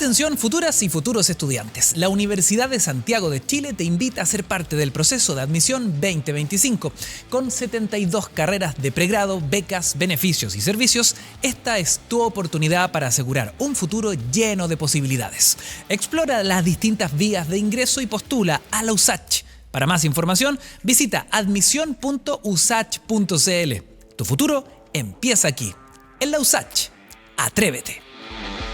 Atención, futuras y futuros estudiantes. La Universidad de Santiago de Chile te invita a ser parte del proceso de admisión 2025. Con 72 carreras de pregrado, becas, beneficios y servicios, esta es tu oportunidad para asegurar un futuro lleno de posibilidades. Explora las distintas vías de ingreso y postula a la USACH. Para más información, visita admisión.usach.cl. Tu futuro empieza aquí. En la USACH, atrévete.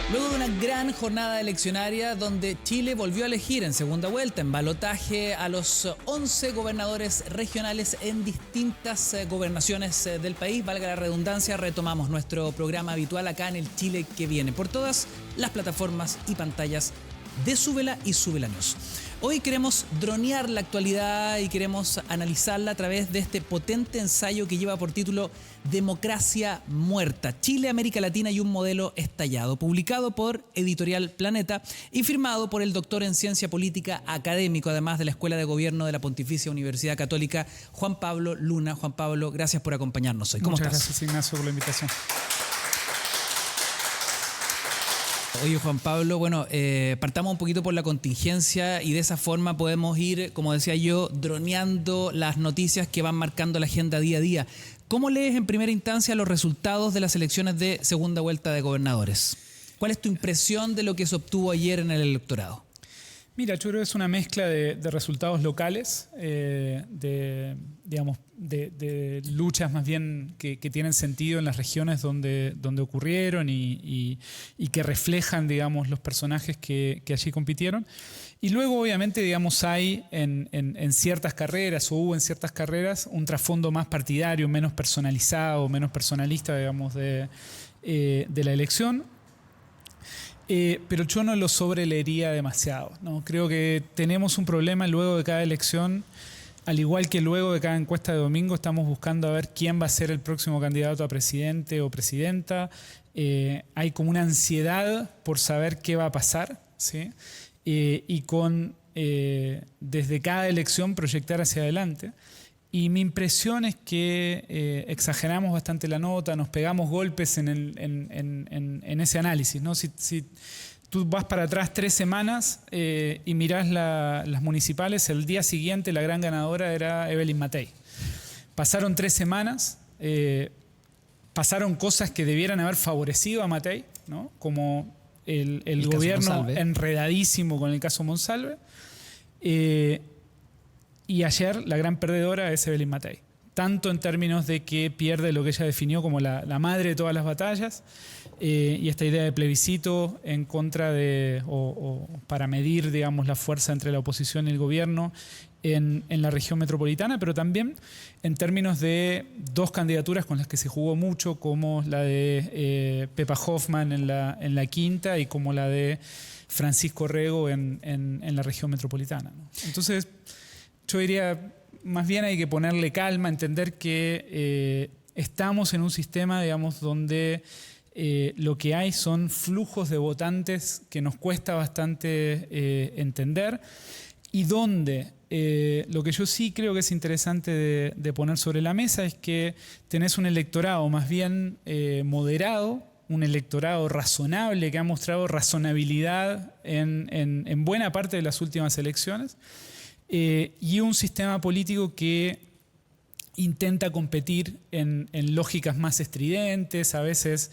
Luego de una gran jornada eleccionaria donde Chile volvió a elegir en segunda vuelta, en balotaje, a los 11 gobernadores regionales en distintas gobernaciones del país, valga la redundancia, retomamos nuestro programa habitual acá en el Chile que viene, por todas las plataformas y pantallas de Súbela y Súbela News. Hoy queremos dronear la actualidad y queremos analizarla a través de este potente ensayo que lleva por título Democracia Muerta, Chile, América Latina y un modelo estallado, publicado por Editorial Planeta y firmado por el doctor en Ciencia Política académico, además de la Escuela de Gobierno de la Pontificia Universidad Católica, Juan Pablo Luna. Juan Pablo, gracias por acompañarnos hoy. ¿Cómo estás? Muchas gracias, Ignacio, por la invitación. Oye, Juan Pablo, bueno, partamos un poquito por la contingencia y de esa forma podemos ir, como decía yo, droneando las noticias que van marcando la agenda día a día. ¿Cómo lees en primera instancia los resultados de las elecciones de segunda vuelta de gobernadores? ¿Cuál es tu impresión de lo que se obtuvo ayer en el electorado? Mira, yo creo que es una mezcla de resultados locales, de luchas más bien que tienen sentido en las regiones donde ocurrieron y que reflejan, digamos, los personajes que allí compitieron. Y luego, obviamente, digamos, hay en ciertas carreras, o hubo en ciertas carreras, un trasfondo más partidario, menos personalizado, menos personalista, digamos, de la elección. Pero yo no lo sobreleería demasiado, ¿no? Creo que tenemos un problema luego de cada elección, al igual que luego de cada encuesta de domingo, estamos buscando a ver quién va a ser el próximo candidato a presidente o presidenta. Hay como una ansiedad por saber qué va a pasar, ¿sí? Y desde cada elección proyectar hacia adelante. Y mi impresión es que exageramos bastante la nota, nos pegamos golpes en ese análisis, ¿no? Si tú vas para atrás 3 semanas y mirás las municipales, el día siguiente la gran ganadora era Evelyn Matei. Pasaron 3 semanas, pasaron cosas que debieran haber favorecido a Matei, ¿no? Como el gobierno enredadísimo con el caso Monsalve. Y ayer la gran perdedora es Evelyn Matei, tanto en términos de que pierde lo que ella definió como la madre de todas las batallas, y esta idea de plebiscito en contra de, o para medir, digamos, la fuerza entre la oposición y el gobierno en la región metropolitana, pero también en términos de 2 candidaturas con las que se jugó mucho, como la de Pepa Hoffmann en la quinta y como la de Francisco Rego en la región metropolitana, ¿no? Entonces, yo diría, más bien hay que ponerle calma, entender que estamos en un sistema, digamos, donde lo que hay son flujos de votantes que nos cuesta bastante entender y donde lo que yo sí creo que es interesante de poner sobre la mesa es que tenés un electorado más bien moderado, un electorado razonable que ha mostrado razonabilidad en buena parte de las últimas elecciones. Y un sistema político que intenta competir en lógicas más estridentes, a veces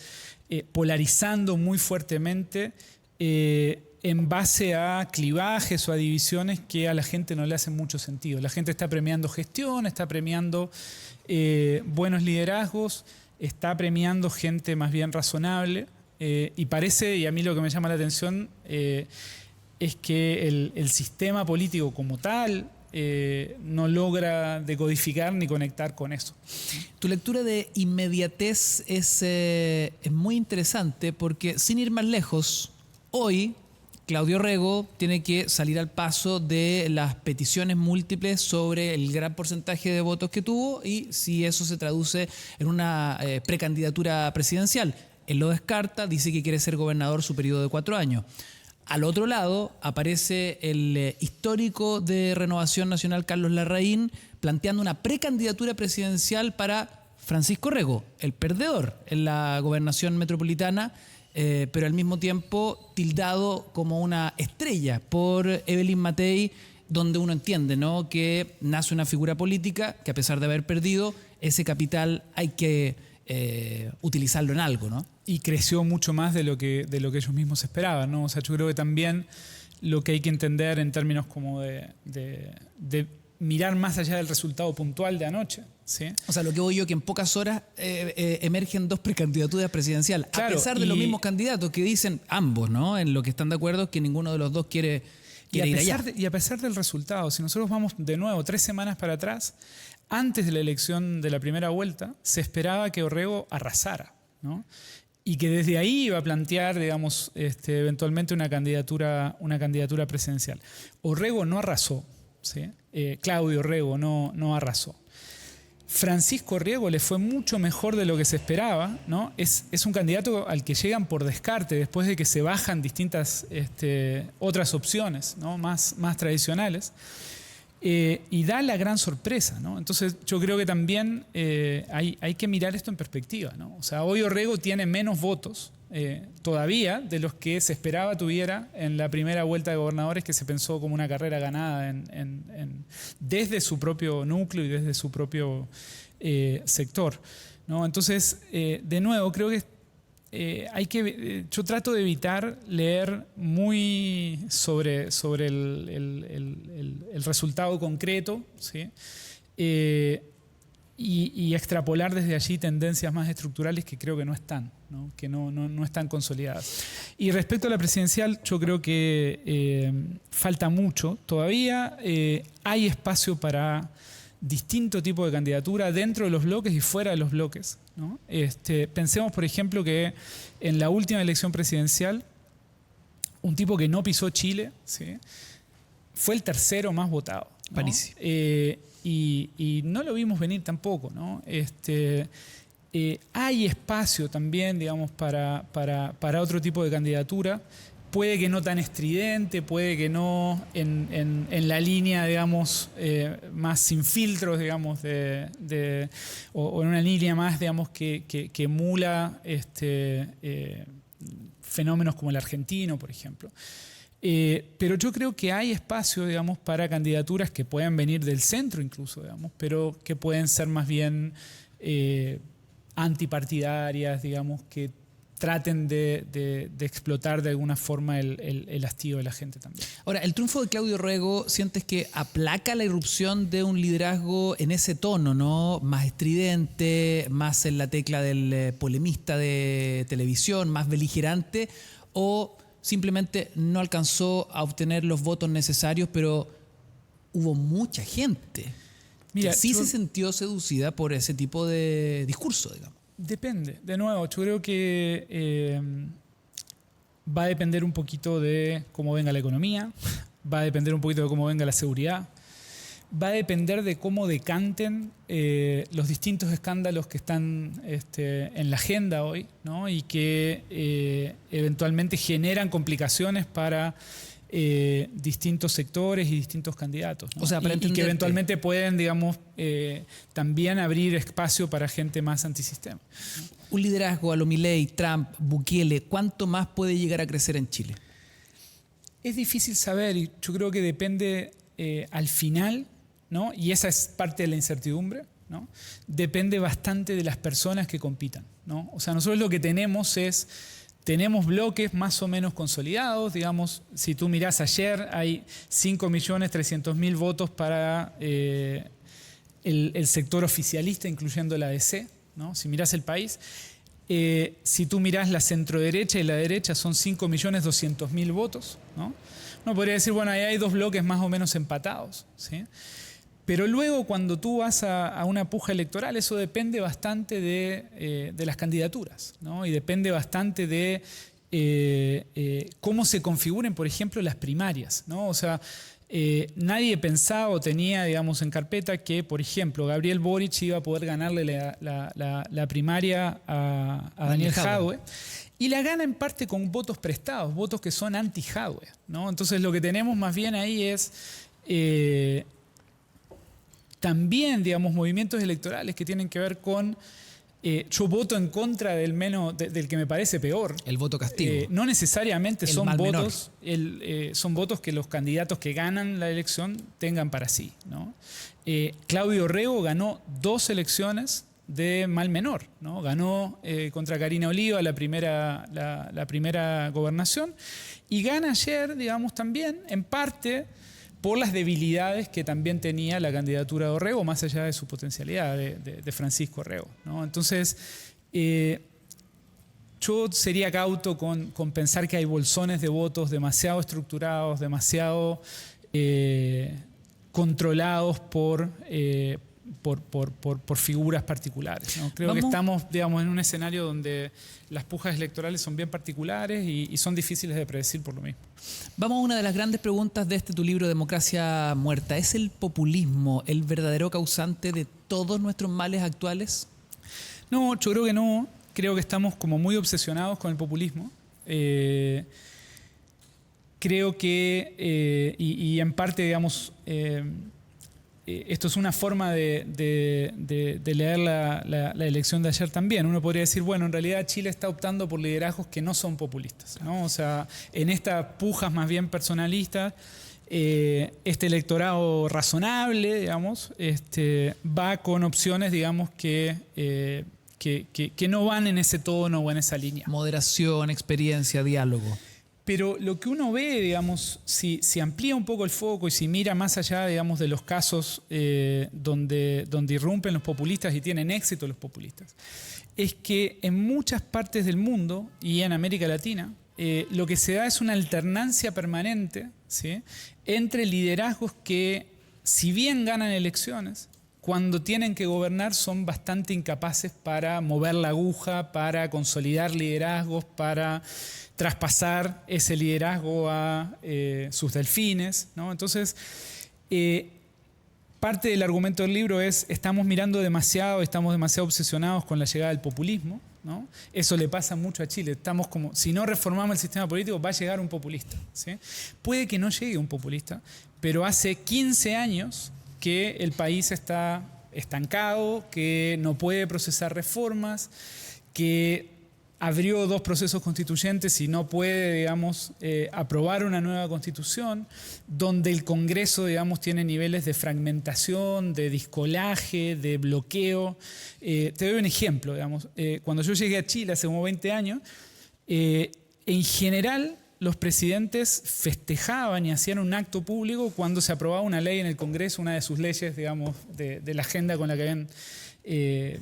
polarizando muy fuertemente en base a clivajes o a divisiones que a la gente no le hacen mucho sentido. La gente está premiando gestión, está premiando buenos liderazgos, está premiando gente más bien razonable, y parece, y a mí lo que me llama la atención, es que el sistema político como tal no logra decodificar ni conectar con eso. Tu lectura de inmediatez es muy interesante porque, sin ir más lejos, hoy Claudio Rego tiene que salir al paso de las peticiones múltiples sobre el gran porcentaje de votos que tuvo y si eso se traduce en una precandidatura presidencial. Él lo descarta, dice que quiere ser gobernador su periodo de 4 años. Al otro lado aparece el histórico de Renovación Nacional, Carlos Larraín, planteando una precandidatura presidencial para Francisco Rego, el perdedor en la gobernación metropolitana, pero al mismo tiempo tildado como una estrella por Evelyn Matei, donde uno entiende, ¿no?, que nace una figura política que, a pesar de haber perdido, ese capital hay que utilizarlo en algo, ¿no? Y creció mucho más de lo que ellos mismos esperaban, ¿no? O sea, yo creo que también lo que hay que entender en términos como de mirar más allá del resultado puntual de anoche, ¿sí? O sea, lo que voy yo, que en pocas horas emergen dos precandidaturas presidenciales, Claro, a pesar de los mismos candidatos que dicen ambos, ¿no?, en lo que están de acuerdo, es que ninguno de los dos quiere ir allá. Y a pesar del resultado, si nosotros vamos de nuevo 3 semanas para atrás, antes de la elección de la primera vuelta, se esperaba que Orrego arrasara, ¿no? Y que desde ahí iba a plantear, digamos, eventualmente una candidatura presidencial. Orrego no arrasó, ¿sí? Claudio Orrego no arrasó. Francisco Riego le fue mucho mejor de lo que se esperaba, ¿no? Es un candidato al que llegan por descarte después de que se bajan distintas otras opciones, ¿no?, más tradicionales. Y da la gran sorpresa, ¿no? Entonces yo creo que también hay que mirar esto en perspectiva, ¿no? O sea, hoy Orrego tiene menos votos todavía de los que se esperaba tuviera en la primera vuelta de gobernadores, que se pensó como una carrera ganada desde su propio núcleo y desde su propio sector, ¿no? Entonces, de nuevo, creo que yo trato de evitar leer muy sobre el resultado concreto, ¿sí? Y extrapolar desde allí tendencias más estructurales que creo que no están, ¿no?, que no están consolidadas. Y respecto a la presidencial, yo creo que falta mucho. Todavía hay espacio para distinto tipo de candidatura dentro de los bloques y fuera de los bloques, ¿no? Pensemos, por ejemplo, que en la última elección presidencial, un tipo que no pisó Chile, ¿sí?, fue el tercero más votado, ¿no? París. Y no lo vimos venir tampoco, ¿no? Hay espacio también, digamos, para otro tipo de candidatura. Puede que no tan estridente, puede que no en la línea, digamos, más sin filtros, digamos, o en una línea más, digamos, que emula fenómenos como el argentino, por ejemplo. Pero yo creo que hay espacio, digamos, para candidaturas que pueden venir del centro incluso, digamos, pero que pueden ser más bien antipartidarias, digamos, que traten de explotar de alguna forma el hastío de la gente también. Ahora, el triunfo de Claudio Orrego, ¿sientes que aplaca la irrupción de un liderazgo en ese tono, ¿no?, más estridente, más en la tecla del polemista de televisión, más beligerante, o simplemente no alcanzó a obtener los votos necesarios, pero hubo mucha gente que sí se sintió seducida por ese tipo de discurso, digamos? Depende. De nuevo, yo creo que va a depender un poquito de cómo venga la economía, va a depender un poquito de cómo venga la seguridad, va a depender de cómo decanten los distintos escándalos que están en la agenda hoy, ¿no?, y que eventualmente generan complicaciones para distintos sectores y distintos candidatos, ¿no? O sea, y que eventualmente pueden, digamos, también abrir espacio para gente más antisistema. Un liderazgo a lo Milei, Trump, Bukele, ¿cuánto más puede llegar a crecer en Chile? Es difícil saber, y yo creo que depende al final, ¿no?, y esa es parte de la incertidumbre, ¿no?, depende bastante de las personas que compitan, ¿no? O sea, nosotros lo que tenemos bloques más o menos consolidados, digamos. Si tú mirás ayer, hay 5.300.000 votos para el sector oficialista, incluyendo la ADC, ¿no?, si mirás el país. Si tú mirás la centroderecha y la derecha, son 5.200.000 votos, ¿no? Uno podría decir, bueno, ahí hay dos bloques más o menos empatados, ¿sí? Pero luego, cuando tú vas a una puja electoral, eso depende bastante de las candidaturas, ¿no? Y depende bastante de cómo se configuren, por ejemplo, las primarias, ¿no? O sea, nadie pensaba o tenía, digamos, en carpeta que, por ejemplo, Gabriel Boric iba a poder ganarle la primaria a Daniel Jadwe. Y la gana en parte con votos prestados, votos que son anti-Jadwe, ¿no? Entonces lo que tenemos más bien ahí es también, digamos, movimientos electorales que tienen que ver con yo voto en contra del que me parece peor. El voto castigo. No necesariamente El son mal menor. votos, son votos que los candidatos que ganan la elección tengan para sí, ¿no? Claudio Rego ganó 2 elecciones de mal menor, ¿no? Ganó contra Karina Oliva la primera gobernación y gana ayer, digamos, también en parte por las debilidades que también tenía la candidatura de Orrego, más allá de su potencialidad, de Francisco Orrego, ¿no? Entonces, yo sería cauto con pensar que hay bolsones de votos demasiado estructurados, demasiado controlados por figuras particulares, ¿no? Creo que estamos, digamos, en un escenario donde las pujas electorales son bien particulares y son difíciles de predecir por lo mismo. Vamos a una de las grandes preguntas de tu libro Democracia Muerta. ¿Es el populismo el verdadero causante de todos nuestros males actuales? No, yo creo que no. Creo que estamos como muy obsesionados con el populismo. Creo que, y en parte, digamos, esto es una forma de leer la elección de ayer también. Uno podría decir, bueno, en realidad Chile está optando por liderazgos que no son populistas, ¿no? O sea, en estas pujas más bien personalistas, este electorado razonable, digamos, va con opciones, digamos, que no van en ese tono o en esa línea. Moderación, experiencia, diálogo. Pero lo que uno ve, digamos, si amplía un poco el foco y si mira más allá, digamos, de los casos donde irrumpen los populistas y tienen éxito los populistas, es que en muchas partes del mundo y en América Latina, lo que se da es una alternancia permanente, ¿sí?, entre liderazgos que, si bien ganan elecciones, cuando tienen que gobernar son bastante incapaces para mover la aguja, para consolidar liderazgos, para traspasar ese liderazgo a sus delfines, ¿no? Entonces, parte del argumento del libro es estamos demasiado obsesionados con la llegada del populismo, ¿no? Eso le pasa mucho a Chile. Estamos como, si no reformamos el sistema político, va a llegar un populista, ¿sí? Puede que no llegue un populista, pero hace 15 años que el país está estancado, que no puede procesar reformas, que abrió 2 procesos constituyentes y no puede, digamos, aprobar una nueva constitución, donde el Congreso, digamos, tiene niveles de fragmentación, de discolaje, de bloqueo. Te doy un ejemplo, digamos. Cuando yo llegué a Chile hace como 20 años, en general los presidentes festejaban y hacían un acto público cuando se aprobaba una ley en el Congreso, una de sus leyes, digamos, de la agenda con la que habían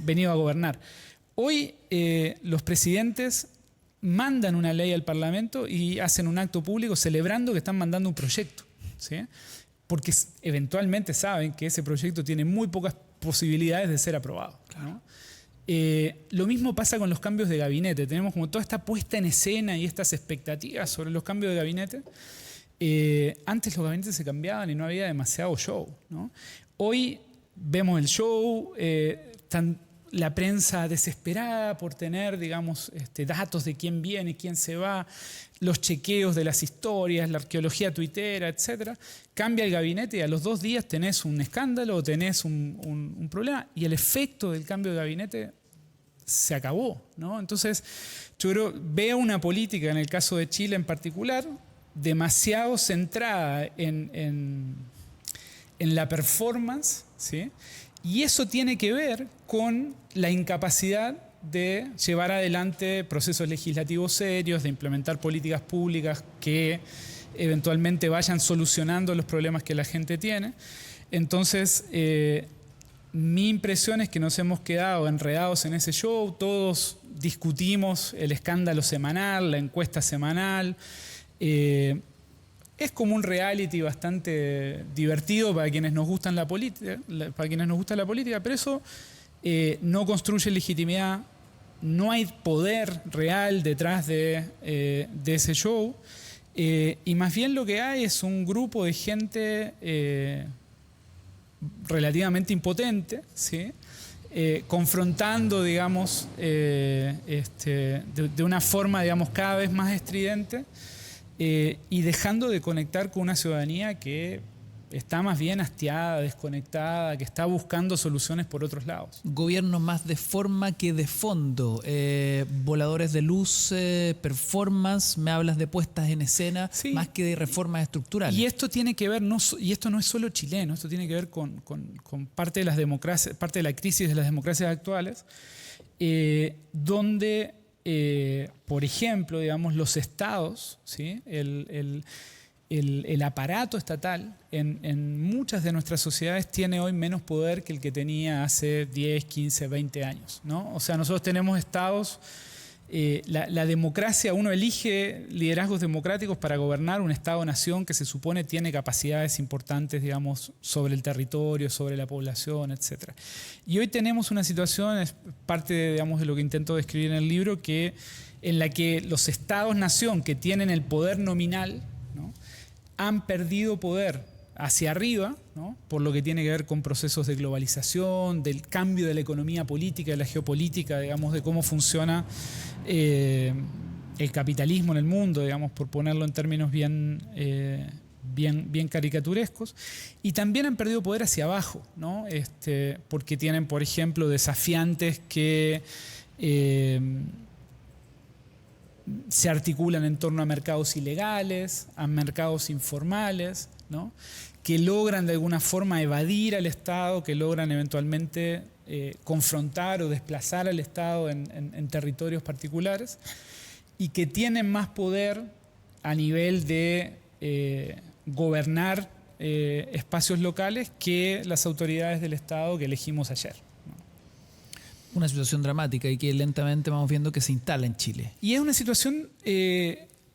venido a gobernar. Hoy los presidentes mandan una ley al Parlamento y hacen un acto público celebrando que están mandando un proyecto, ¿sí?, porque eventualmente saben que ese proyecto tiene muy pocas posibilidades de ser aprobado, ¿no? Lo mismo pasa con los cambios de gabinete. Tenemos como toda esta puesta en escena y estas expectativas sobre los cambios de gabinete. Antes los gabinetes se cambiaban y no había demasiado show, ¿no? Hoy vemos el show, la prensa desesperada por tener, digamos, datos de quién viene, quién se va, los chequeos de las historias, la arqueología tuitera, etc. Cambia el gabinete y a los 2 días tenés un escándalo o tenés un problema y el efecto del cambio de gabinete se acabó, ¿no? Entonces, yo veo una política, en el caso de Chile en particular, demasiado centrada en la performance, ¿sí? Y eso tiene que ver con la incapacidad de llevar adelante procesos legislativos serios, de implementar políticas públicas que eventualmente vayan solucionando los problemas que la gente tiene. Entonces, mi impresión es que nos hemos quedado enredados en ese show, todos discutimos el escándalo semanal, la encuesta semanal. Es como un reality bastante divertido para quienes nos gustan la política, pero eso no construye legitimidad, no hay poder real detrás de ese show, y más bien lo que hay es un grupo de gente relativamente impotente, ¿sí?, confrontando, digamos, de una forma, digamos, cada vez más estridente, y dejando de conectar con una ciudadanía que está más bien hastiada, desconectada, que está buscando soluciones por otros lados. Gobierno más de forma que de fondo. Voladores de luz, performance, me hablas de puestas en escena, Sí. más que de reformas estructurales. Y esto tiene que ver, y esto no es solo chileno, esto tiene que ver con parte de las democracias, parte de la crisis de las democracias actuales, donde, por ejemplo, digamos, los estados, ¿sí? El aparato estatal en muchas de nuestras sociedades tiene hoy menos poder que el que tenía hace 10, 15, 20 años, ¿no? O sea, nosotros tenemos estados, la democracia, uno elige liderazgos democráticos para gobernar un estado-nación que se supone tiene capacidades importantes, digamos, sobre el territorio, sobre la población, etc. Y hoy tenemos una situación, es parte, digamos, de lo que intento describir en el libro, en la que los estados-nación que tienen el poder nominal, ¿no?, han perdido poder hacia arriba, ¿no?, por lo que tiene que ver con procesos de globalización, del cambio de la economía política, de la geopolítica, digamos, de cómo funciona el capitalismo en el mundo, digamos, por ponerlo en términos bien caricaturescos, y también han perdido poder hacia abajo, ¿no? Porque tienen, por ejemplo, desafiantes que se articulan en torno a mercados ilegales, a mercados informales, ¿no?, que logran de alguna forma evadir al Estado, que logran eventualmente confrontar o desplazar al Estado en territorios particulares, y que tienen más poder a nivel de gobernar espacios locales que las autoridades del Estado que elegimos ayer. Una situación dramática y que lentamente vamos viendo que se instala en Chile. Y es una situación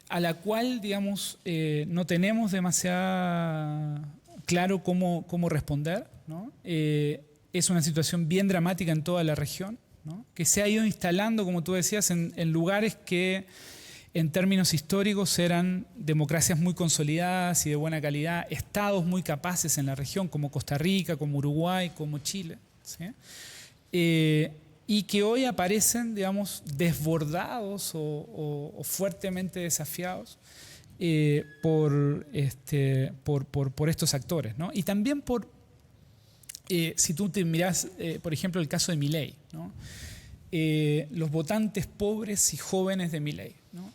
a la cual, digamos, no tenemos demasiado claro cómo responder, ¿no? Es una situación bien dramática en toda la región, ¿no?, que se ha ido instalando, como tú decías, en lugares que en términos históricos eran democracias muy consolidadas y de buena calidad, estados muy capaces en la región, como Costa Rica, como Uruguay, como Chile, ¿sí? Y que hoy aparecen, digamos, desbordados o fuertemente desafiados por estos actores, ¿no? Y también si tú te mirás, por ejemplo, el caso de Milei, ¿no?, los votantes pobres y jóvenes de Milei, ¿no?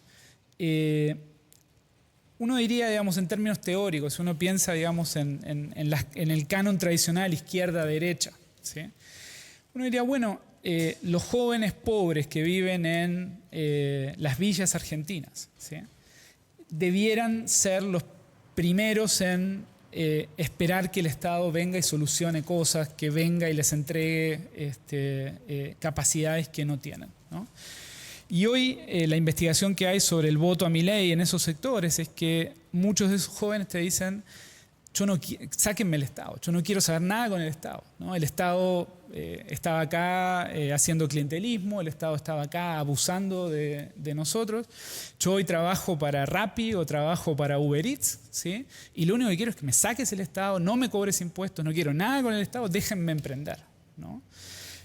Uno diría, digamos, en términos teóricos, uno piensa, digamos, en el canon tradicional izquierda-derecha, ¿sí? Uno diría, bueno, los jóvenes pobres que viven en las villas argentinas, ¿sí?, debieran ser los primeros en esperar que el Estado venga y solucione cosas, que venga y les entregue capacidades que no tienen, ¿no? Y hoy la investigación que hay sobre el voto a Milei en esos sectores es que muchos de esos jóvenes te dicen: sáquenme el Estado, yo no quiero saber nada con el Estado, ¿no? El Estado estaba acá haciendo clientelismo, el Estado estaba acá abusando de nosotros, yo hoy trabajo para Rappi o trabajo para Uber Eats, ¿sí?, y lo único que quiero es que me saques el Estado, no me cobres impuestos, no quiero nada con el Estado, déjenme emprender, ¿no?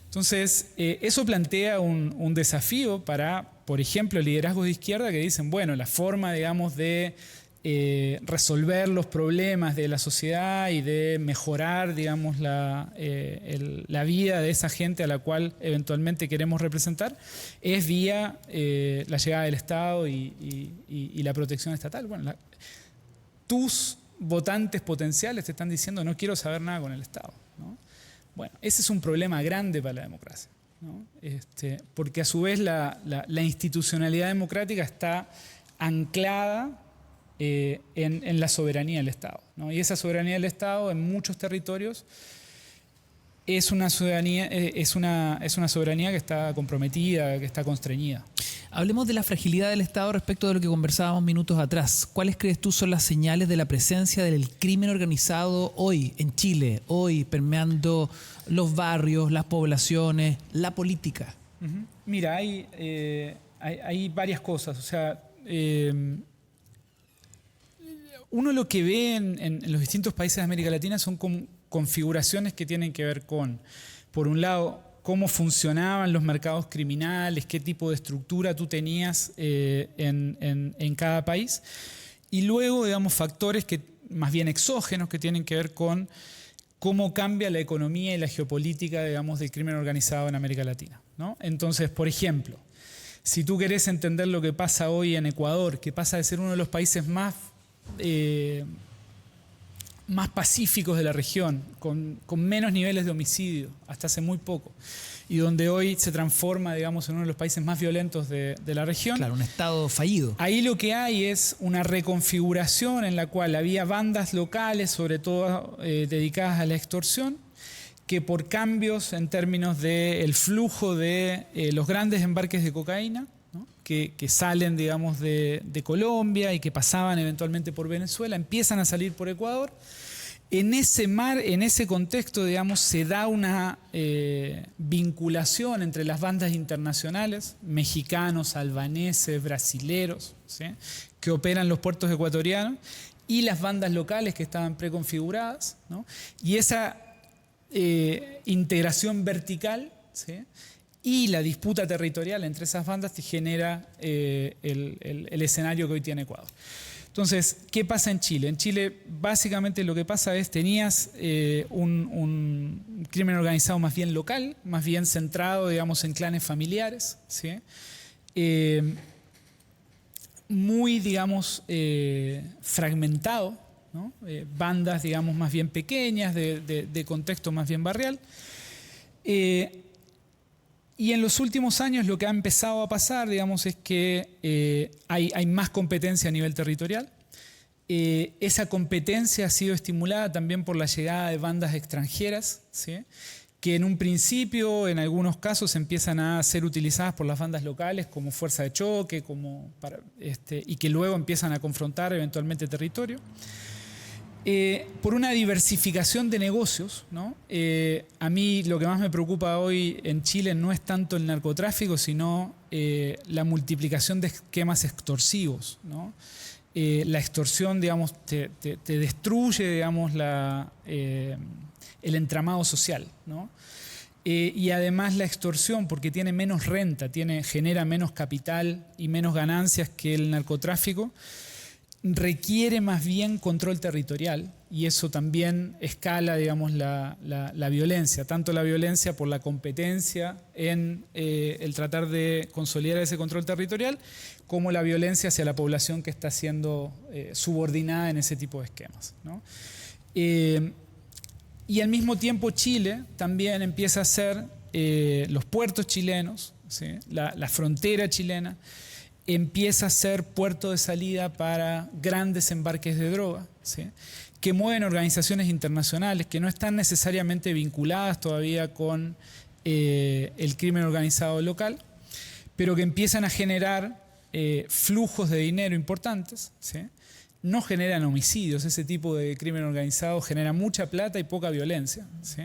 Entonces, eso plantea un desafío para, por ejemplo, liderazgos de izquierda que dicen, bueno, la forma, digamos, de resolver los problemas de la sociedad y de mejorar, digamos, la vida de esa gente a la cual eventualmente queremos representar es vía la llegada del Estado y la protección estatal. Bueno, tus votantes potenciales te están diciendo: no quiero saber nada con el Estado, ¿no? Bueno, ese es un problema grande para la democracia, ¿no? Porque a su vez la institucionalidad democrática está anclada en la soberanía del Estado, ¿no? Y esa soberanía del Estado en muchos territorios es una soberanía que está comprometida, que está constreñida. Hablemos de la fragilidad del Estado respecto de lo que conversábamos minutos atrás. ¿Cuáles crees tú son las señales de la presencia del crimen organizado hoy en Chile, hoy permeando los barrios, las poblaciones, la política? Mira, hay varias cosas. O sea, uno lo que ve en los distintos países de América Latina son configuraciones que tienen que ver con, por un lado, cómo funcionaban los mercados criminales, qué tipo de estructura tú tenías en cada país, y luego, digamos, factores que más bien exógenos que tienen que ver con cómo cambia la economía y la geopolítica, digamos, del crimen organizado en América Latina, ¿no? Entonces, por ejemplo, si tú querés entender lo que pasa hoy en Ecuador, que pasa de ser uno de los países más pacíficos de la región, con menos niveles de homicidio hasta hace muy poco, y donde hoy se transforma, digamos, en uno de los países más violentos de la región. Claro, un estado fallido. Ahí lo que hay es una reconfiguración en la cual había bandas locales, sobre todo dedicadas a la extorsión, que por cambios en términos del flujo de los grandes embarques de cocaína, ¿no? que salen, digamos, de Colombia y que pasaban eventualmente por Venezuela, empiezan a salir por Ecuador. En ese contexto, digamos, se da una vinculación entre las bandas internacionales, mexicanos, albaneses, brasileros, ¿sí?, que operan en los puertos ecuatorianos, y las bandas locales que estaban preconfiguradas, ¿no? Y esa integración vertical, ¿sí?, y la disputa territorial entre esas bandas te genera el escenario que hoy tiene Ecuador. Entonces, ¿qué pasa en Chile? En Chile, básicamente lo que pasa es tenías un crimen organizado más bien local, más bien centrado, digamos, en clanes familiares, ¿sí?, muy, digamos, fragmentado, ¿no? Bandas, digamos, más bien pequeñas, de contexto más bien barrial. Y en los últimos años lo que ha empezado a pasar, digamos, es que hay más competencia a nivel territorial. Esa competencia ha sido estimulada también por la llegada de bandas extranjeras, ¿sí?, que en un principio, en algunos casos, empiezan a ser utilizadas por las bandas locales como fuerza de choque, y que luego empiezan a confrontar eventualmente territorio. Por una diversificación de negocios, ¿no? A mí lo que más me preocupa hoy en Chile no es tanto el narcotráfico, sino la multiplicación de esquemas extorsivos, ¿no? La extorsión, digamos, te destruye, digamos, el entramado social, ¿no? Y además la extorsión, porque tiene menos renta, genera menos capital y menos ganancias que el narcotráfico, requiere más bien control territorial, y eso también escala, digamos, la violencia, tanto la violencia por la competencia en el tratar de consolidar ese control territorial, como la violencia hacia la población que está siendo subordinada en ese tipo de esquemas, ¿no? Y al mismo tiempo Chile también empieza a ser los puertos chilenos, ¿sí?, la frontera chilena, empieza a ser puerto de salida para grandes embarques de droga, ¿sí?, que mueven organizaciones internacionales que no están necesariamente vinculadas todavía con el crimen organizado local, pero que empiezan a generar flujos de dinero importantes, ¿sí? No generan homicidios, ese tipo de crimen organizado genera mucha plata y poca violencia, ¿sí?,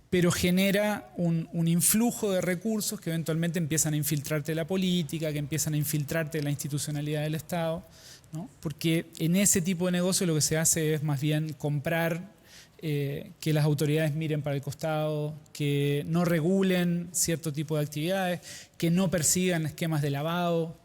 pero genera un influjo de recursos que eventualmente empiezan a infiltrarte la política, que empiezan a infiltrarte la institucionalidad del Estado, ¿no? Porque en ese tipo de negocio lo que se hace es más bien comprar, que las autoridades miren para el costado, que no regulen cierto tipo de actividades, que no persigan esquemas de lavado,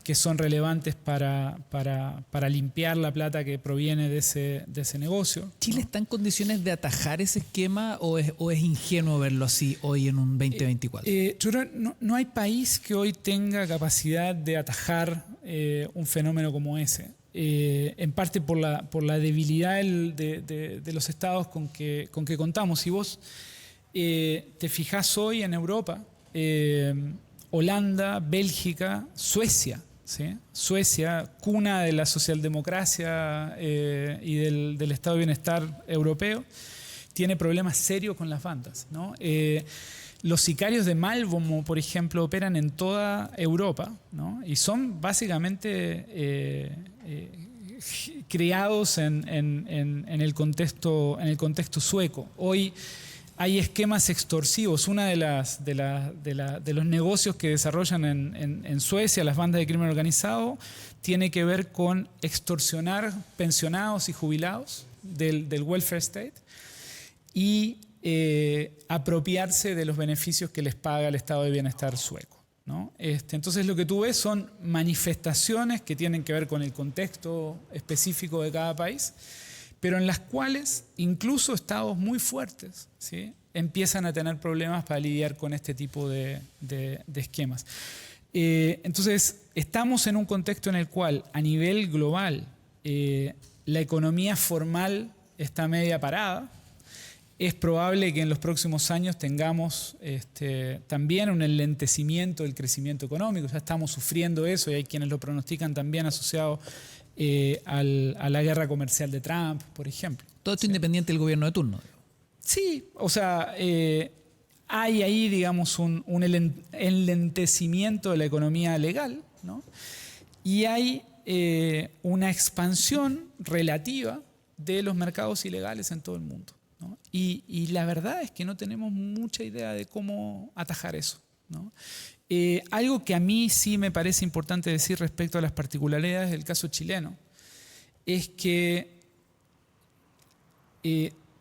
que son relevantes para limpiar la plata que proviene de ese negocio, ¿no? ¿Chile está en condiciones de atajar ese esquema o es ingenuo verlo así hoy en un 2024? Yo creo que no hay país que hoy tenga capacidad de atajar un fenómeno como ese. En parte por la debilidad de los estados con que contamos. Si vos te fijás hoy en Europa, Holanda, Bélgica, Suecia, ¿sí? Suecia, cuna de la socialdemocracia y del estado de bienestar europeo, tiene problemas serios con las bandas, ¿no? Los sicarios de Malbomo, por ejemplo, operan en toda Europa, ¿no? Y son básicamente creados en el contexto sueco. Hoy hay esquemas extorsivos. Una de los negocios que desarrollan en Suecia las bandas de crimen organizado tiene que ver con extorsionar pensionados y jubilados del welfare state y apropiarse de los beneficios que les paga el estado de bienestar sueco, ¿no? Entonces lo que tú ves son manifestaciones que tienen que ver con el contexto específico de cada país, pero en las cuales incluso estados muy fuertes, ¿sí?, empiezan a tener problemas para lidiar con este tipo de esquemas. Entonces estamos en un contexto en el cual a nivel global la economía formal está media parada. Es probable que en los próximos años tengamos también un enlentecimiento del crecimiento económico. Ya estamos sufriendo eso y hay quienes lo pronostican también asociado a la guerra comercial de Trump, por ejemplo. Todo esto independiente del gobierno de turno. Sí, o sea, hay ahí, digamos, un enlentecimiento de la economía legal, ¿no? Y hay una expansión relativa de los mercados ilegales en todo el mundo, ¿no? Y la verdad es que no tenemos mucha idea de cómo atajar eso, ¿no? Algo que a mí sí me parece importante decir respecto a las particularidades del caso chileno es que,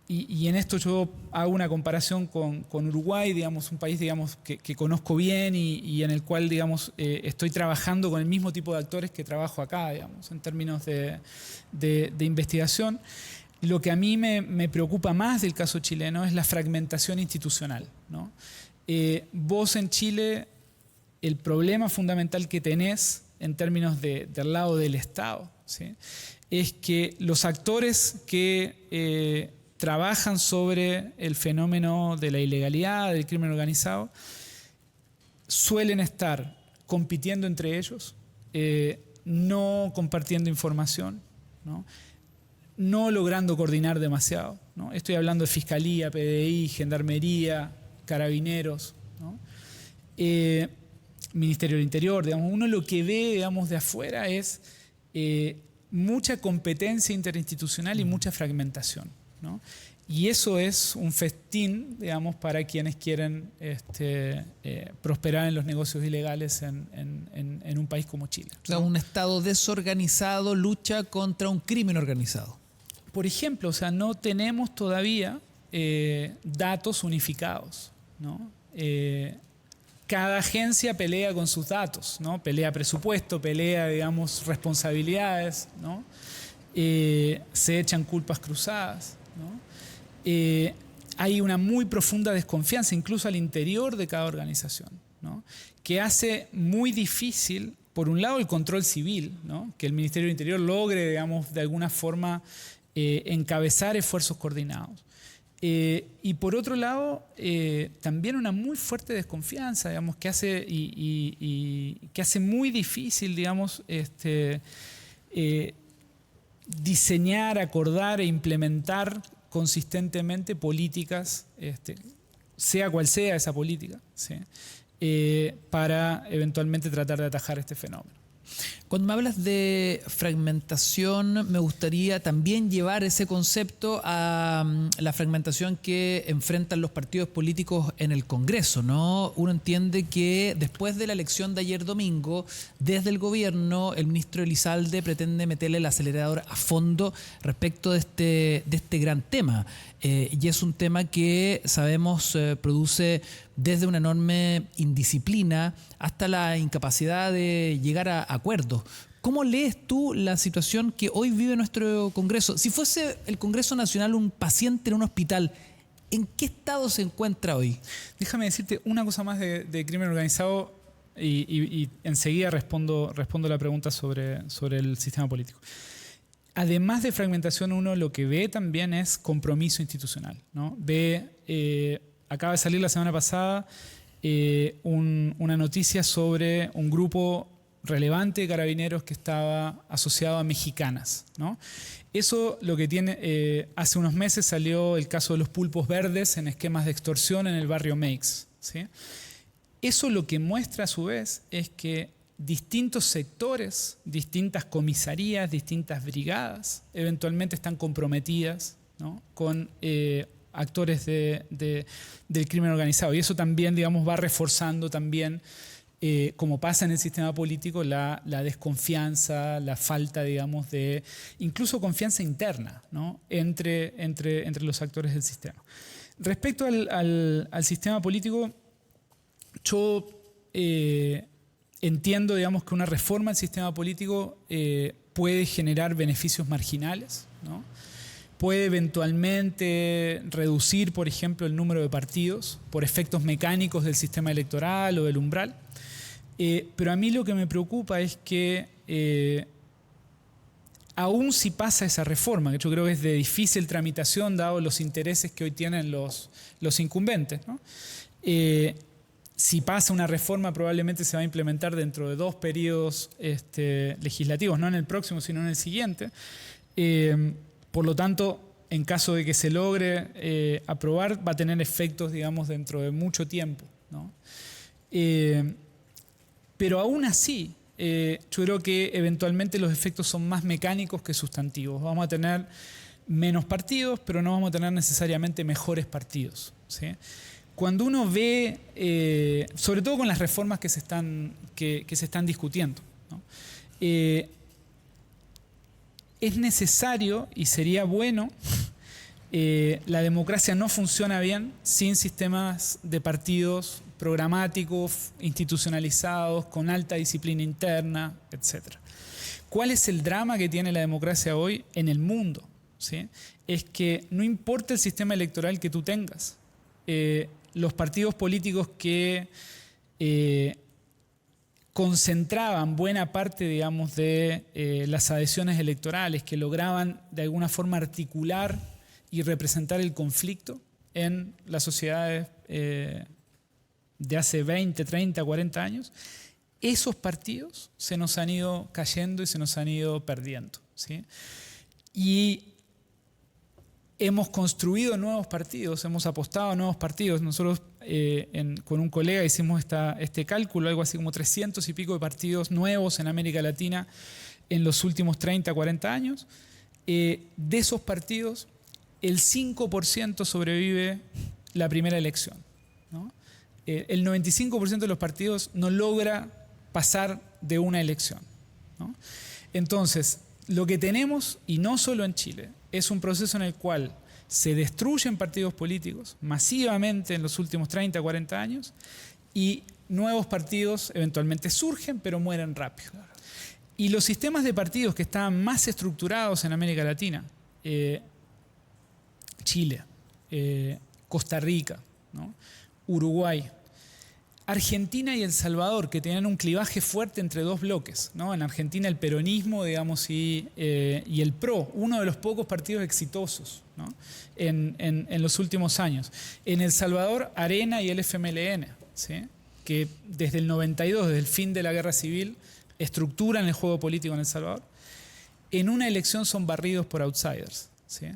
y en esto yo hago una comparación con Uruguay, digamos, un país, digamos, que conozco bien y en el cual, digamos, estoy trabajando con el mismo tipo de actores que trabajo acá, digamos, en términos de investigación. Lo que a mí me preocupa más del caso chileno es la fragmentación institucional, ¿no? Vos en Chile, el problema fundamental que tenés en términos del lado del Estado, ¿sí?, es que los actores que trabajan sobre el fenómeno de la ilegalidad, del crimen organizado, suelen estar compitiendo entre ellos, no compartiendo información, no logrando coordinar demasiado, ¿no? Estoy hablando de Fiscalía, PDI, Gendarmería, Carabineros, ¿no? Ministerio del Interior. Digamos, uno lo que ve, digamos, de afuera es mucha competencia interinstitucional y mucha fragmentación, ¿no? Y eso es un festín, digamos, para quienes quieren prosperar en los negocios ilegales en un país como Chile, ¿no? O sea, un Estado desorganizado lucha contra un crimen organizado. Por ejemplo, o sea, no tenemos todavía datos unificados, ¿no? Cada agencia pelea con sus datos, ¿no? Pelea presupuesto, pelea, digamos, responsabilidades, ¿no? Se echan culpas cruzadas, ¿no? Hay una muy profunda desconfianza, incluso al interior de cada organización, ¿no?, que hace muy difícil, por un lado, el control civil, ¿no?, que el Ministerio del Interior logre, digamos, de alguna forma encabezar esfuerzos coordinados. Y por otro lado, también una muy fuerte desconfianza, digamos, que hace, que hace muy difícil, digamos, diseñar, acordar e implementar consistentemente políticas, sea cual sea esa política, ¿sí?, para eventualmente tratar de atajar este fenómeno. Cuando me hablas de fragmentación, me gustaría también llevar ese concepto a la fragmentación que enfrentan los partidos políticos en el Congreso, ¿no? Uno entiende que después de la elección de ayer domingo, desde el gobierno, el ministro Elizalde pretende meterle el acelerador a fondo respecto de este gran tema. Y es un tema que sabemos produce desde una enorme indisciplina hasta la incapacidad de llegar a acuerdos. ¿Cómo lees tú la situación que hoy vive nuestro Congreso? Si fuese el Congreso Nacional un paciente en un hospital, ¿en qué estado se encuentra hoy? Déjame decirte una cosa más de crimen organizado y enseguida respondo la pregunta sobre el sistema político. Además de fragmentación, uno lo que ve también es compromiso institucional, ¿no? Acaba de salir la semana pasada una noticia sobre un grupo relevante de carabineros que estaba asociado a mexicanas, ¿no? Eso lo que tiene, hace unos meses salió el caso de los pulpos verdes en esquemas de extorsión en el barrio Meix, ¿sí? Eso lo que muestra a su vez es que distintos sectores, distintas comisarías, distintas brigadas, eventualmente están comprometidas, ¿no?, con actores del crimen organizado. Y eso también, digamos, va reforzando también, como pasa en el sistema político, la desconfianza, la falta, digamos, de incluso confianza interna, ¿no?, entre los actores del sistema. Respecto al sistema político, yo entiendo, digamos, que una reforma al sistema político puede generar beneficios marginales, ¿no? Puede eventualmente reducir, por ejemplo, el número de partidos por efectos mecánicos del sistema electoral o del umbral. Pero a mí lo que me preocupa es que aún si pasa esa reforma, que yo creo que es de difícil tramitación dado los intereses que hoy tienen los incumbentes, ¿no? Si pasa una reforma probablemente se va a implementar dentro de 2 periodos legislativos, no en el próximo sino en el siguiente. Por lo tanto, en caso de que se logre aprobar, va a tener efectos, digamos, dentro de mucho tiempo, ¿no? Pero aún así, yo creo que eventualmente los efectos son más mecánicos que sustantivos. Vamos a tener menos partidos, pero no vamos a tener necesariamente mejores partidos, ¿sí? Cuando uno ve, sobre todo con las reformas que se están discutiendo, ¿no? Es necesario y sería bueno, la democracia no funciona bien sin sistemas de partidos programáticos, institucionalizados, con alta disciplina interna, etc. ¿Cuál es el drama que tiene la democracia hoy en el mundo? ¿Sí? Es que no importa el sistema electoral que tú tengas, los partidos políticos que concentraban buena parte, digamos, de las adhesiones electorales, que lograban de alguna forma articular y representar el conflicto en las sociedades de hace 20, 30, 40 años, esos partidos se nos han ido cayendo y se nos han ido perdiendo, ¿sí? Y hemos construido nuevos partidos, hemos apostado a nuevos partidos. Nosotros con un colega hicimos este cálculo, algo así como 300 y pico de partidos nuevos en América Latina en los últimos 30, 40 años. De esos partidos, el 5% sobrevive la primera elección, ¿no? El 95% de los partidos no logra pasar de una elección, ¿no? Entonces, lo que tenemos, y no solo en Chile, es un proceso en el cual se destruyen partidos políticos masivamente en los últimos 30, 40 años y nuevos partidos eventualmente surgen, pero mueren rápido. Y los sistemas de partidos que estaban más estructurados en América Latina, Chile, Costa Rica, ¿no? Uruguay, Argentina y El Salvador, que tenían un clivaje fuerte entre 2 bloques, ¿no? En Argentina el peronismo, digamos, y el PRO, uno de los pocos partidos exitosos, ¿no? en los últimos años. En El Salvador, Arena y el FMLN, ¿sí? Que desde el 92, desde el fin de la guerra civil, estructuran el juego político en El Salvador. En una elección son barridos por outsiders, ¿sí?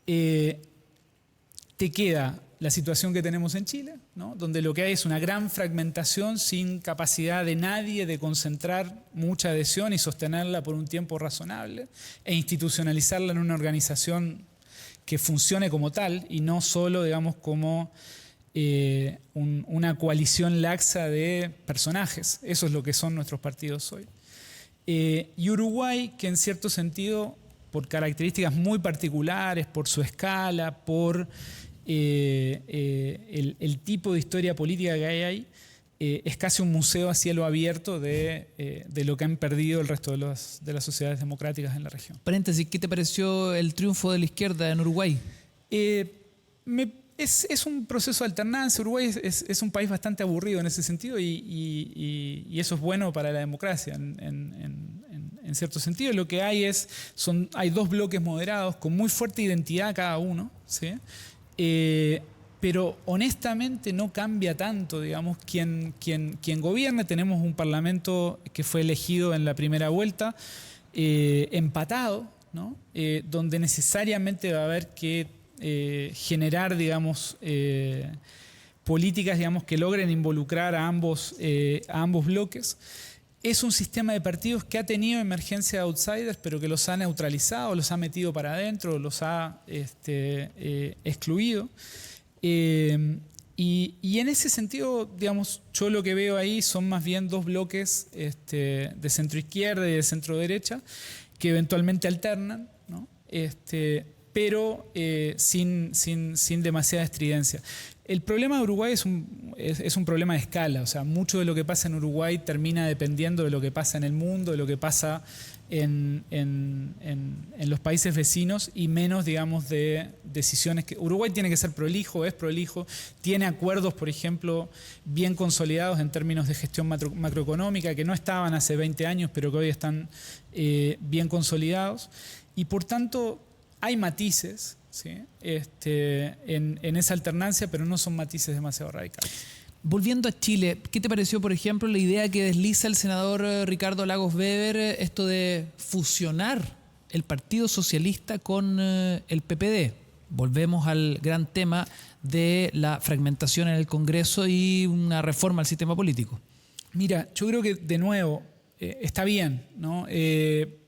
Te queda la situación que tenemos en Chile, ¿no? Donde lo que hay es una gran fragmentación sin capacidad de nadie de concentrar mucha adhesión y sostenerla por un tiempo razonable e institucionalizarla en una organización que funcione como tal y no solo, digamos, como una coalición laxa de personajes. Eso es lo que son nuestros partidos hoy. Y Uruguay, que en cierto sentido, por características muy particulares, por su escala, por el tipo de historia política que hay ahí, es casi un museo a cielo abierto de lo que han perdido el resto de las sociedades democráticas en la región. Paréntesis, ¿qué te pareció el triunfo de la izquierda en Uruguay? Es un proceso de alternancia. Uruguay es un país bastante aburrido en ese sentido y eso es bueno para la democracia en cierto sentido. Lo que hay hay 2 bloques moderados con muy fuerte identidad cada uno, ¿sí? Pero honestamente no cambia tanto, digamos, quién gobierna. Tenemos un parlamento que fue elegido en la primera vuelta, empatado, ¿no? Donde necesariamente va a haber que generar, digamos, políticas, digamos, que logren involucrar a ambos bloques. Es un sistema de partidos que ha tenido emergencia de outsiders, pero que los ha neutralizado, los ha metido para adentro, los ha excluido. Y en ese sentido, digamos, yo lo que veo ahí son más bien 2 bloques de centro izquierda y de centro derecha que eventualmente alternan, ¿no? pero sin demasiada estridencia. El problema de Uruguay es un problema de escala, o sea, mucho de lo que pasa en Uruguay termina dependiendo de lo que pasa en el mundo, de lo que pasa en los países vecinos y menos, digamos, de decisiones que... Uruguay tiene que ser prolijo, es prolijo, tiene acuerdos, por ejemplo, bien consolidados en términos de gestión macroeconómica, que no estaban hace 20 años, pero que hoy están bien consolidados. Y por tanto, hay matices, ¿sí? en esa alternancia, pero no son matices demasiado radicales. Volviendo a Chile, ¿qué te pareció, por ejemplo, la idea que desliza el senador Ricardo Lagos Weber, esto de fusionar el Partido Socialista con el PPD? Volvemos al gran tema de la fragmentación en el Congreso y una reforma al sistema político. Mira, yo creo que, de nuevo, está bien, ¿no?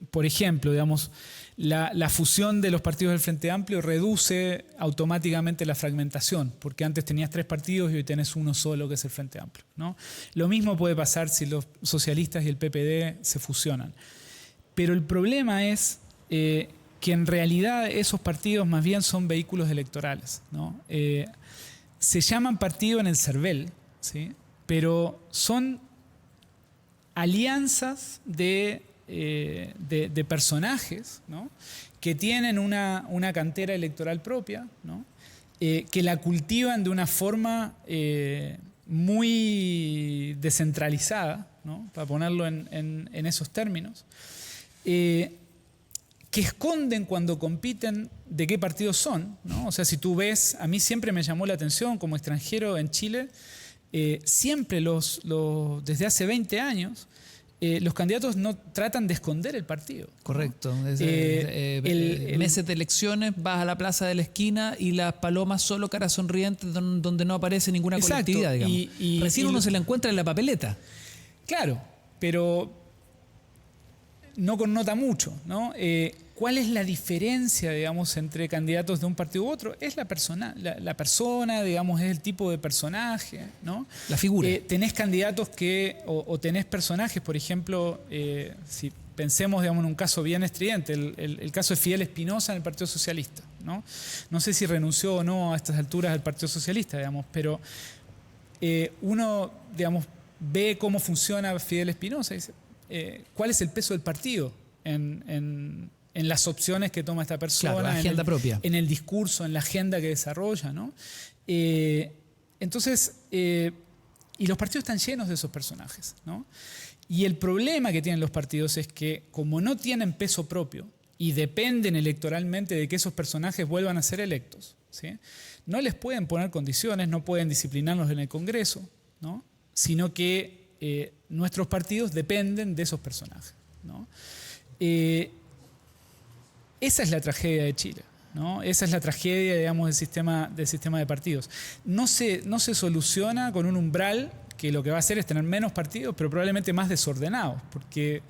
Por ejemplo, digamos, la fusión de los partidos del Frente Amplio reduce automáticamente la fragmentación, porque antes tenías 3 partidos y hoy tenés uno solo, que es el Frente Amplio, ¿no? Lo mismo puede pasar si los socialistas y el PPD se fusionan. Pero el problema es que en realidad esos partidos más bien son vehículos electorales, ¿no? Se llaman partido en el CERVEL, ¿sí? Pero son alianzas de personajes, ¿no? Que tienen una cantera electoral propia, ¿no? Que la cultivan de una forma muy descentralizada, ¿no? Para ponerlo en esos términos, que esconden cuando compiten de qué partidos son, ¿no? O sea, si tú ves, a mí siempre me llamó la atención como extranjero en Chile, siempre desde hace 20 años, los candidatos no tratan de esconder el partido. Correcto. Meses de elecciones, vas a la plaza de la esquina y las palomas solo caras sonrientes donde no aparece ninguna colectividad, digamos. Recién uno se la encuentra en la papeleta. Claro, pero no connota mucho, ¿no? ¿Cuál es la diferencia, digamos, entre candidatos de un partido u otro? Es la persona, digamos, es el tipo de personaje, ¿no? La figura. Tenés candidatos o tenés personajes, por ejemplo, si pensemos, digamos, en un caso bien estridente, el caso de Fidel Espinosa en el Partido Socialista, ¿no? No sé si renunció o no a estas alturas al Partido Socialista, digamos, pero uno, digamos, ve cómo funciona Fidel Espinosa y dice, ¿cuál es el peso del partido en las opciones que toma esta persona? Claro, la agenda propia. En el discurso, en la agenda que desarrolla, ¿no? Entonces, y los partidos están llenos de esos personajes, ¿no? Y el problema que tienen los partidos es que, como no tienen peso propio y dependen electoralmente de que esos personajes vuelvan a ser electos, ¿sí? No les pueden poner condiciones, no pueden disciplinarlos en el Congreso, ¿no? Sino que nuestros partidos dependen de esos personajes, ¿no? Esa es la tragedia de Chile, ¿no? Esa es la tragedia, digamos, del sistema de partidos. No se soluciona con un umbral que lo que va a hacer es tener menos partidos, pero probablemente más desordenados, porque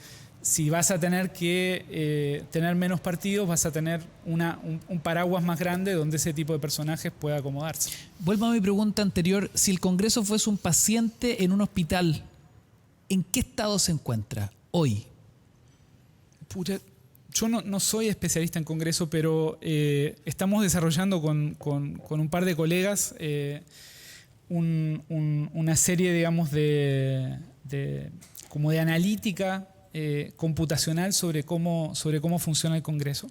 si vas a tener que tener menos partidos, vas a tener un paraguas más grande donde ese tipo de personajes pueda acomodarse. Vuelvo a mi pregunta anterior. Si el Congreso fuese un paciente en un hospital, ¿en qué estado se encuentra hoy? Pucha, yo no soy especialista en Congreso, pero estamos desarrollando con un par de colegas una serie, digamos, como de analítica computacional sobre cómo funciona el Congreso.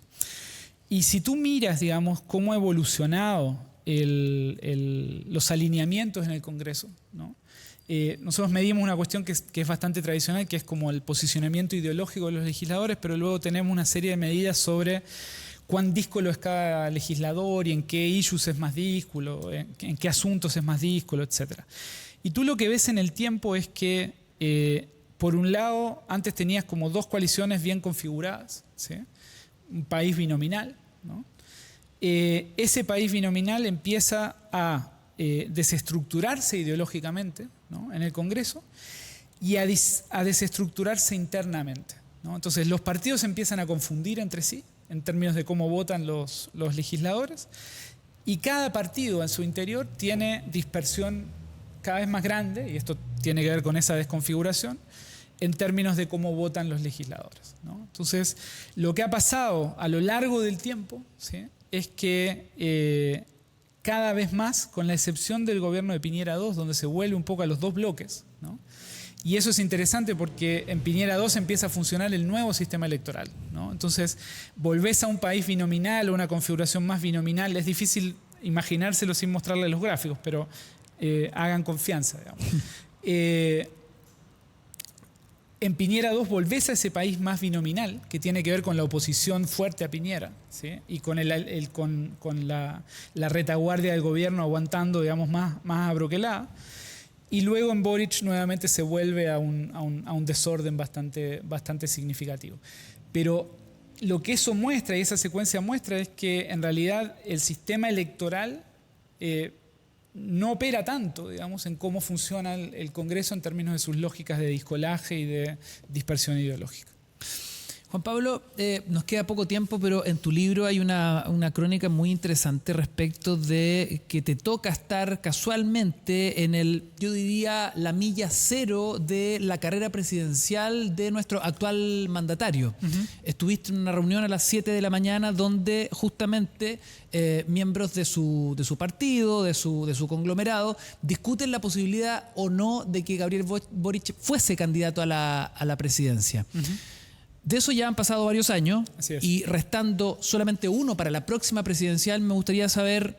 Y si tú miras, digamos, cómo ha evolucionado los alineamientos en el Congreso, ¿no? Nosotros medimos una cuestión que es bastante tradicional, que es como el posicionamiento ideológico de los legisladores, pero luego tenemos una serie de medidas sobre cuán díscolo es cada legislador y en qué issues es más díscolo, en qué asuntos es más díscolo, etc. Y tú lo que ves en el tiempo es que, por un lado, antes tenías como 2 coaliciones bien configuradas, ¿sí? Un país binominal, ¿no? Ese país binominal empieza a desestructurarse ideológicamente, ¿no? En el Congreso y a desestructurarse internamente, ¿no? Entonces los partidos empiezan a confundir entre sí en términos de cómo votan los legisladores, y cada partido en su interior tiene dispersión cada vez más grande, y esto tiene que ver con esa desconfiguración, en términos de cómo votan los legisladores, ¿no? Entonces, lo que ha pasado a lo largo del tiempo, ¿sí? es que cada vez más, con la excepción del gobierno de Piñera II, donde se vuelve un poco a los dos bloques, ¿no? Y eso es interesante porque en Piñera II empieza a funcionar el nuevo sistema electoral, ¿no? Entonces, volvés a un país binominal o una configuración más binominal. Es difícil imaginárselo sin mostrarle los gráficos, pero hagan confianza, digamos. En Piñera II volvés a ese país más binominal, que tiene que ver con la oposición fuerte a Piñera, ¿sí? Y con, con la retaguardia del gobierno aguantando, digamos, más abroquelada. Y luego en Boric nuevamente se vuelve a un desorden bastante significativo. Pero lo que eso muestra, y esa secuencia muestra, es que en realidad el sistema electoral no opera tanto, digamos, en cómo funciona el Congreso en términos de sus lógicas de discolaje y de dispersión ideológica. Juan Pablo, nos queda poco tiempo, pero en tu libro hay una crónica muy interesante respecto de que te toca estar casualmente en yo diría, la milla cero de la carrera presidencial de nuestro actual mandatario. Estuviste en una reunión a las 7 de la mañana donde justamente miembros de su partido, de su conglomerado, discuten la posibilidad o no de que Gabriel Boric fuese candidato a la presidencia. De eso ya han pasado varios años y restando solamente uno para la próxima presidencial, me gustaría saber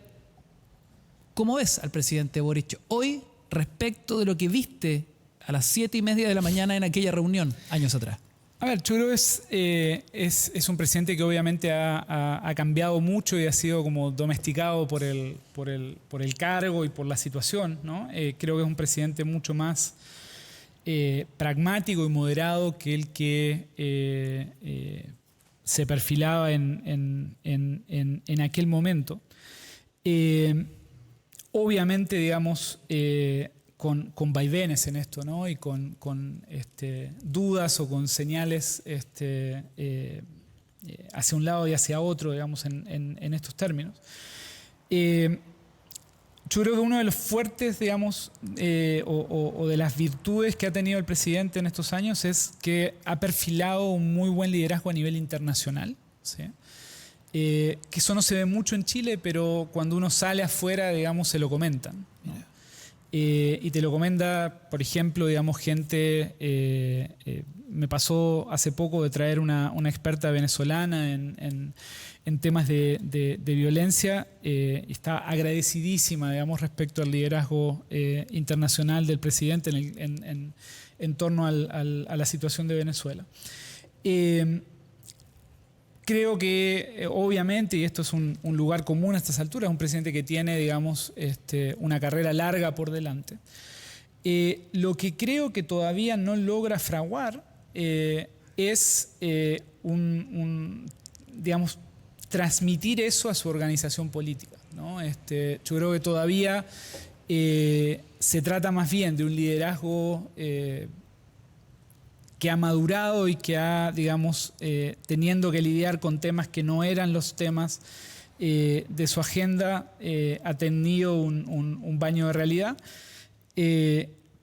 cómo ves al presidente Boric hoy respecto de lo que viste a las 7:30 de la mañana en aquella reunión años atrás. A ver, yo creo que es un presidente que obviamente ha cambiado mucho y ha sido como domesticado por el cargo y por la situación, ¿no? Creo que es un presidente mucho más pragmático y moderado que el que se perfilaba en aquel momento. Obviamente, digamos, con vaivenes en esto, ¿no? Y con dudas o con señales hacia un lado y hacia otro, digamos, en estos términos. Yo creo que uno de los fuertes, digamos, o de las virtudes que ha tenido el presidente en estos años es que ha perfilado un muy buen liderazgo a nivel internacional, ¿sí? Que eso no se ve mucho en Chile, pero cuando uno sale afuera, digamos, se lo comentan, ¿no? Y te lo comenta, por ejemplo, digamos, gente... me pasó hace poco de traer una experta venezolana en temas de violencia. Está agradecidísima, digamos, respecto al liderazgo internacional del presidente en torno a la situación de Venezuela. Creo que, obviamente, y esto es un lugar común a estas alturas, un presidente que tiene, digamos, una carrera larga por delante. Lo que creo que todavía no logra fraguar es, digamos, transmitir eso a su organización política, ¿no? Yo creo que todavía se trata más bien de un liderazgo que ha madurado y que ha, digamos, teniendo que lidiar con temas que no eran los temas de su agenda, ha tenido un baño de realidad,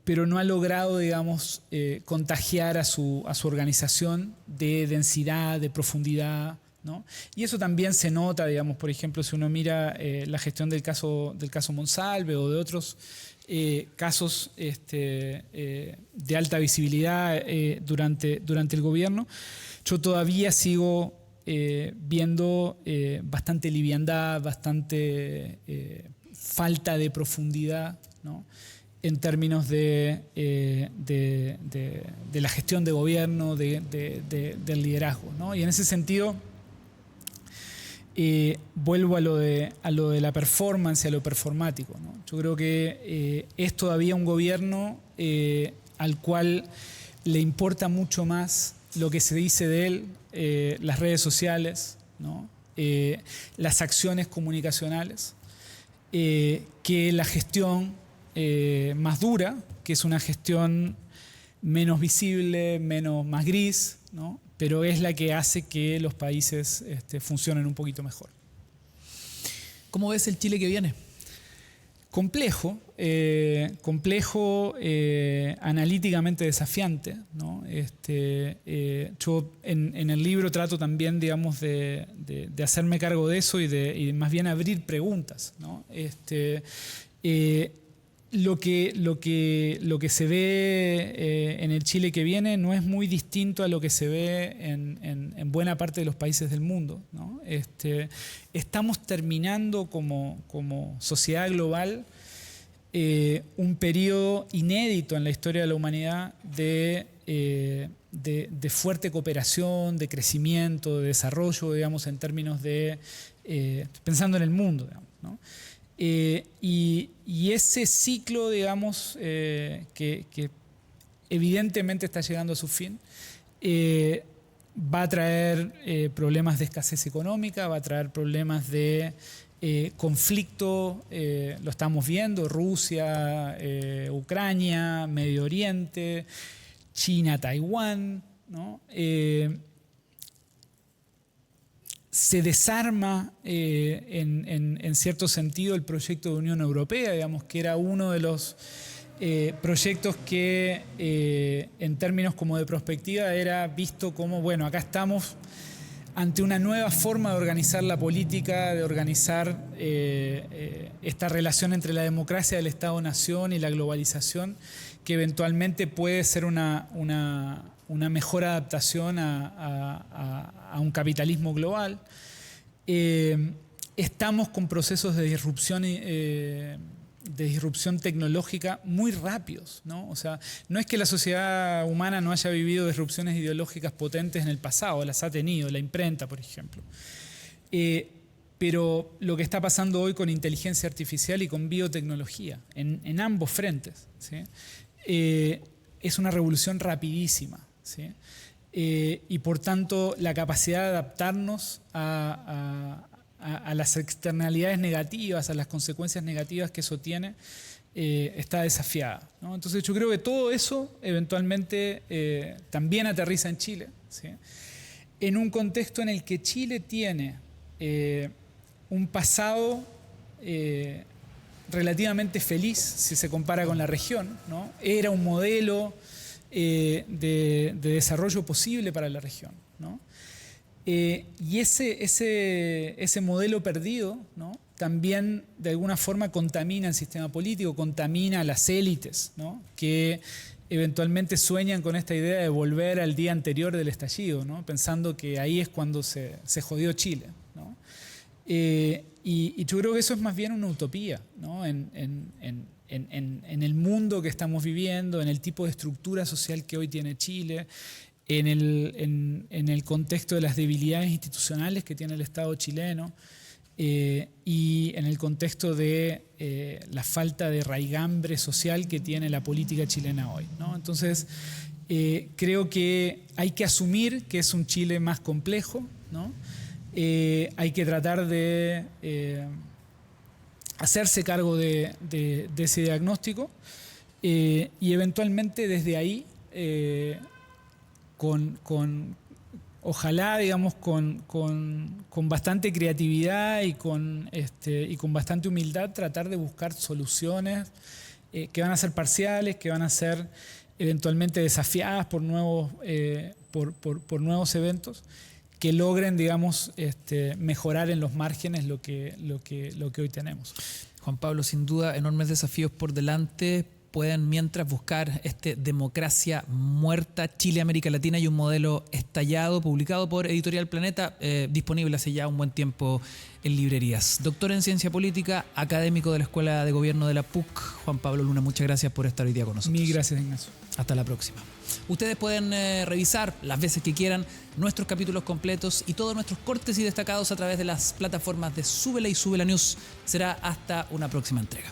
pero no ha logrado, digamos, contagiar a su organización de densidad, de profundidad, ¿no? Y eso también se nota, digamos, por ejemplo, si uno mira la gestión del caso Monsalve o de otros casos de alta visibilidad durante el gobierno. Yo todavía sigo viendo bastante liviandad, bastante falta de profundidad, ¿no? En términos de la gestión de gobierno, del liderazgo, ¿no? Y en ese sentido vuelvo a lo de la performance, a lo performático, ¿no? Yo creo que es todavía un gobierno al cual le importa mucho más lo que se dice de él, las redes sociales, ¿no? Las acciones comunicacionales, que la gestión más dura, que es una gestión menos visible, más gris, ¿no? Pero es la que hace que los países funcionen un poquito mejor. ¿Cómo ves el Chile que viene? complejo, analíticamente desafiante, ¿no? Yo en el libro trato también, digamos, de hacerme cargo de eso y más bien abrir preguntas, ¿no? Lo que se ve en el Chile que viene no es muy distinto a lo que se ve en buena parte de los países del mundo, ¿no? Estamos terminando como sociedad global un periodo inédito en la historia de la humanidad de fuerte cooperación, de crecimiento, de desarrollo, digamos, en términos de pensando en el mundo, digamos, ¿no? Y ese ciclo, digamos, que evidentemente está llegando a su fin, va a traer problemas de escasez económica, va a traer problemas de conflicto, lo estamos viendo, Rusia, Ucrania, Medio Oriente, China, Taiwán, ¿no? Se desarma en cierto sentido el proyecto de Unión Europea, digamos, que era uno de los proyectos que en términos como de perspectiva era visto como, bueno, acá estamos ante una nueva forma de organizar la política, de organizar esta relación entre la democracia del Estado-Nación y la globalización, que eventualmente puede ser una mejor adaptación a un capitalismo global. Estamos con procesos de disrupción tecnológica muy rápidos, ¿no? O sea, no es que la sociedad humana no haya vivido disrupciones ideológicas potentes en el pasado, las ha tenido, la imprenta, por ejemplo. Pero lo que está pasando hoy con inteligencia artificial y con biotecnología, en ambos frentes, ¿sí? Es una revolución rapidísima, ¿sí? Y por tanto la capacidad de adaptarnos a las externalidades negativas, a las consecuencias negativas que eso tiene, está desafiada, ¿no? Entonces yo creo que todo eso eventualmente también aterriza en Chile, ¿sí? En un contexto en el que Chile tiene un pasado relativamente feliz si se compara con la región, ¿no? Era un modelo de desarrollo posible para la región, ¿no? Y ese modelo perdido, ¿no? También de alguna forma contamina el sistema político, contamina a las élites, ¿no? Que eventualmente sueñan con esta idea de volver al día anterior del estallido, ¿no? Pensando que ahí es cuando se jodió Chile, ¿no? Y yo creo que eso es más bien una utopía, ¿no? En el mundo que estamos viviendo, en el tipo de estructura social que hoy tiene Chile, en el contexto de las debilidades institucionales que tiene el Estado chileno, y en el contexto de la falta de raigambre social que tiene la política chilena hoy, ¿no? Entonces, creo que hay que asumir que es un Chile más complejo, ¿no? Hay que tratar de hacerse cargo de ese diagnóstico y eventualmente desde ahí, ojalá, digamos, con bastante creatividad y con bastante humildad, tratar de buscar soluciones que van a ser parciales, que van a ser eventualmente desafiadas por nuevos eventos, que logren, digamos, mejorar en los márgenes lo que hoy tenemos. Juan Pablo, sin duda, enormes desafíos por delante. Pueden mientras buscar Democracia Muerta, Chile, América Latina y un modelo estallado, publicado por Editorial Planeta, disponible hace ya un buen tiempo en librerías. Doctor en Ciencia Política, académico de la Escuela de Gobierno de la PUC, Juan Pablo Luna, muchas gracias por estar hoy día con nosotros. Mil gracias, Ignacio. Hasta la próxima. Ustedes pueden revisar las veces que quieran nuestros capítulos completos y todos nuestros cortes y destacados a través de las plataformas de Súbela y Súbela News. Será hasta una próxima entrega.